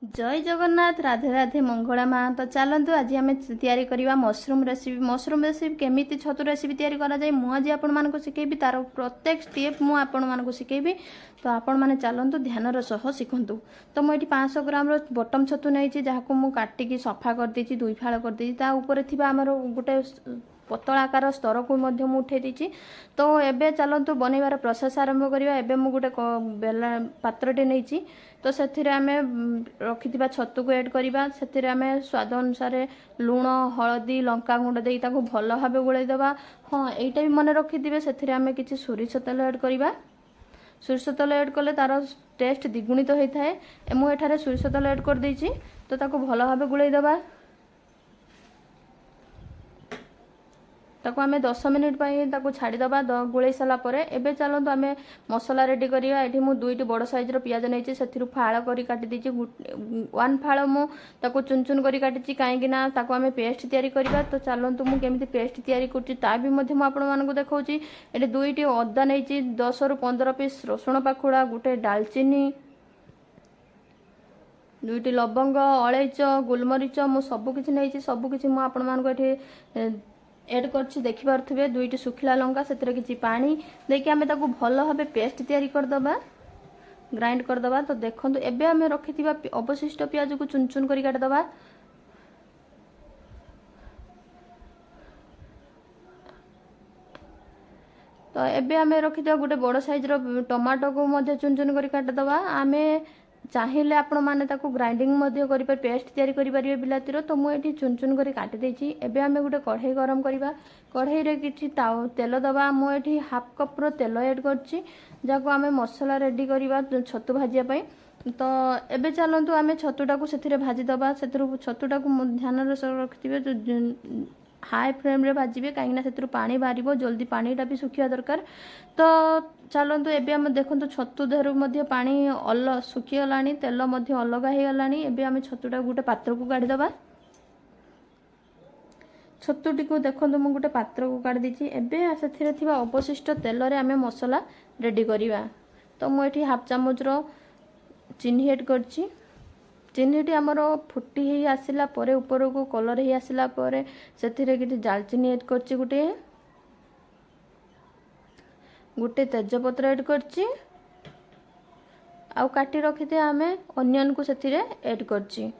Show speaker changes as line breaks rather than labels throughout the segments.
जय जगन्नाथ राधे राधे मंगला माँ। तो चलतु आज आम तैयारी करवा मशरूम रेसिपी केमिति छतु रेसिपी तैयारी करा जाए मु आज आपण मानक शिखेबी तार प्रत्येक स्टेप मु आपण मानक शिखेबी। तो आपण माने चलतु ध्यान सह शिखंतु। तो मुझे 500 ग्राम बटम छतु नहीं जहाँ मुझे काटिकी सफा कर देछि दुई फाड़ कर देछि ता ऊपर थिबा हमर गोटे पतला आकार स्तर को मध्य मु उठे देछि। तो एबे चलतु बनैबार प्रोसेस आरंभ करिवा। एबे मु गोटे बेला पात्रटे नैछि तो सेथिरे आमे रखिथिबा छतु को ऐड करिबा। सेथिरे आमे स्वाद अनुसार लूण हळदी लंका गुंड देई ताको भल भाबे गोळै देबा। हाँ एटा भी मन रखिथिबे सेथिरे आमे किछि सोरिष तेल ऐड करिबा। सोरिष तेल ऐड कले तार टेस्ट द्विगुणित होता है। मु एठारे सोरिष तेल ऐड कर देछि तो ताको भल भाबे गोळै देबा। ताको आमे 10 मिनिट पई ताको छाडी दबा गोळै सला परे। एबे चलंतु आमे मसला रेडी करिया। एठी मु दुईटी बड़ साइज रो पियाज नैछि सेथिरु फाळ करी काटि दिछि। 1 फाळ मु ताको चुन चुन करी काटिछि काहेकि ना ताको आमे पेस्ट तयारी करिबा। तो चलंतु मु केमिति पेस्ट तयारी करछि ता भी मध्ये मु आपण मानकु देखौछि। एठी दुईटी अदा नैछि 10 रु 15 पीस रसुण पाखुडा गुटे दालचीनी दुईटी लवंग अलैच गोलमरीच मु सब किछि नैछि। सब किछि मु आपण मानकु एठी ऐड करछि देखि पारथुबे। दुईटी सुखिला लंका सेतरे किछि पानी देके आमे ताको भलो भाबे पेस्ट तयारी कर दबा ग्राइंड कर दबा। तो देखंतु एबे आमे रखिथिबा अवशिष्ट प्याज को चुन चुन करी काट दबा। तो एबे आमे रखिथिबा गोटे बड़ साइज रो टमाटो को मध्ये चुन चुन करी काट दबा। आमे चाहिए आपण माने ताको ग्राइंडिंग मध्ये करि पर पेस्ट तयारी करि परिबे बिलातीरो। तो मु एठी चुन चुन करी काटि देछि। एबे आमे गोटे कढ़ाई गरम करिबा। कढ़ाई रे किछि तेल दबा। मु एठी हाफ कप रो तेल ऐड करछि जाको आमे मसला रेडी करिबा छतु भाजिया पई। तो एबे चलंतु आमे छतुटा को सेथिरे भाजी दबा। सेथिरु छतुटा को ध्यान रे रखिथिबे हाई फ्लेम रे भाजिबे काहेकि ना सेथिरु पानी बारिबो जल्दी पानीटा भी सुखिया दरकार। तो चलंतु एबे हम देखंतु छतु देहरु मध्ये पानी सुखी गलानी तेल मध्ये अलग हे गलानी। एबे हम छतुटा गोटे पात्र को काढी दबा। छतुटी को देखंतु मु गोटे पात्र को काढी दिछि। एबे सेथिरे थिबा अवशिष्ट तेल रे हमें मसला रेडी करिवा। तो मु एठी हाफ चामच रो चीनी ऐड करछि। चीनीटी आमर फुटी ही आसिला परे ऊपर को कलर ही आसिला परे सेथिरे किछि दालचीनी ऐड करछि गोटे तेजपत्र ऐड करछि आउ काटी रखिते आमे अनियन को सेथिरे ऐड करछि।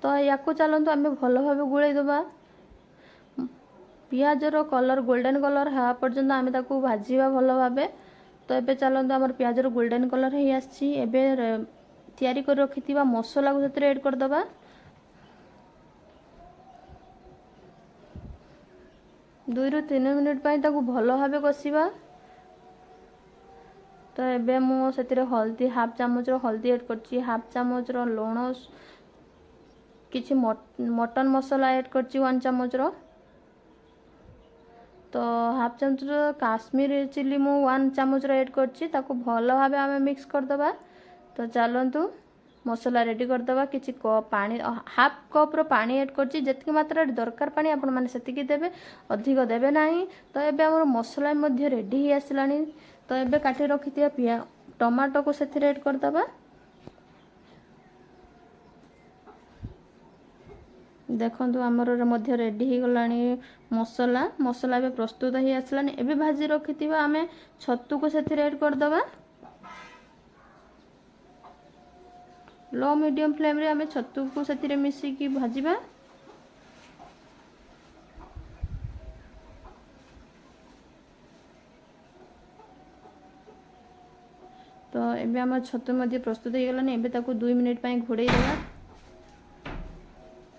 तो याको चलंतु आमे भलो भाबे गुळै दबा। पियाज रो कलर गोल्डन कलर हा पर्यंत आमे ताको भाजीबा भलो भाबे। तो एबे चलंतु हमर पियाज रो गोल्डन कलर हे आछि। एबे तैयारी कर रखिथिबा मसला को सेतरे ऐड कर दबा। दुई रु 3 मिनिट पई ताको भलो भाबे कसिबा। तो एबे मु सेतरे हल्दी हाफ चामच रो हल्दी ऐड करछि। हाफ चामच रो लूण किछि मटन मसला ऐड करछि 1 चामच रो। तो हाफ चामच रो काश्मीरी चिली मु 1 चामच रो ऐड करछि ताको भलो भाबे आमे मिक्स कर दबा। तो चलंतु मसला रेडी कर दबा। किछि पानी हाफ कप रो पानी ऐड करछि जेतकी मात्रा दरकार पानी आपण माने सेतिकी देबे अधिक देबे नाही। तो एबे हमर मसला मध्ये रेडी ही आसलानी। तो एबे काटी रखितिया टमाटो को सेथिरे ऐड कर दबा। देखंतु हमर मध्ये रेडी ही गलानी मसला एबे प्रस्तुत ही आसलानी। एबे भाजी रखितिबा आमे छत्तू को सेथिरे ऐड कर दबा। लो मीडियम फ्लेम रे हमें छतु को सेथिरे मिसी की भाजीबा। तो एबे हम छतु मध्ये प्रस्तुत हो गलानी। एबे ताको 2 मिनिट पई घोड़ै देबा।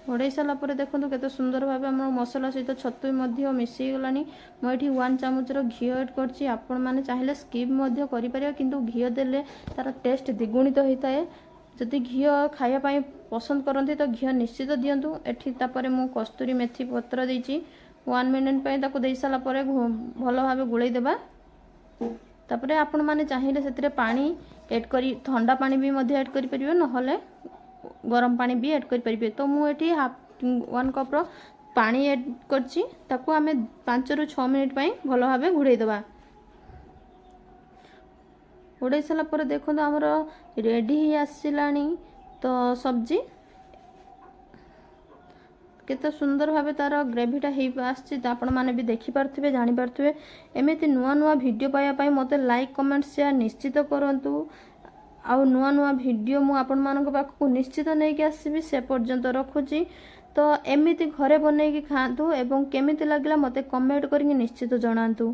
घोड़ै साला परे देखंतु केते सुंदर भाबे हमर मसला सहित छतु मध्ये मिसी गलानी। म एठी 1 चामच रो घी ऐड करछि। आपण माने चाहिले स्किप मध्ये करि परिबा किंतु घी देले तार टेस्ट द्विगुणित होइताए। जदि घी खाया पाई पसंद करते तो घी निश्चित दिंतु। एठी तापरे मु कस्तूरी मेथी पत्र देछि 1 मिनिट पई ताको देई साला परे भलो भाबे गुळै देबा। तापरे आपण माने चाहिले सेतिरे पानी ऐड करी ठंडा पानी भी मध्ये ऐड करि परिबे नहले गरम पानी भी ऐड करि परिबे। तो मु एठी 1 कप रो पानी ऐड करछि ताको हमें 5 रु 6 मिनिट पई भलो भाबे गुळै देबा। उड़े सारा पर देखो आमर रेडी ही आसलानी तो सब्जी केते सुंदर भावे तार ग्रेवीटा आपण मैंने भी देखिपे जानीपे एमती नुआ नुआ वीडियो पाइबापी मत लाइक कमेंट शेयर निश्चित करूँ आउ नुआ नुआ वीडियो मु आपण मानक पाखक निश्चित नहीं कि आसबि से पर्यंत रखुची। तो एमती घरे बनईकी खातु एवं केमिति लागला मते कमेंट करके निश्चित जनातु।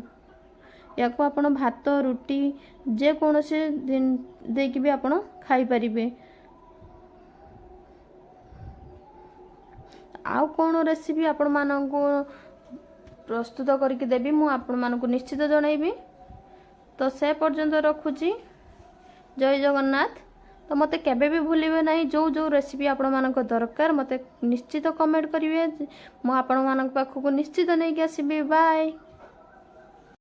या आपण भात रुटी जे कोनोसी दिन देकी भी आपण खाई परिबे। आउ कौन रेसिपी आपण मानक प्रस्तुत करके देबी मु आपण मानक निश्चित जनइबी। तो से पर्यंत रखुची। जय जगन्नाथ। तो मते केबे भी भूलिबे नहीं जो जो रेसिपी आपण मानक दरकार मते निश्चित कमेंट करिवे मु आपण मानक पाखक निश्चित नहीं कि आसीबी। बाय।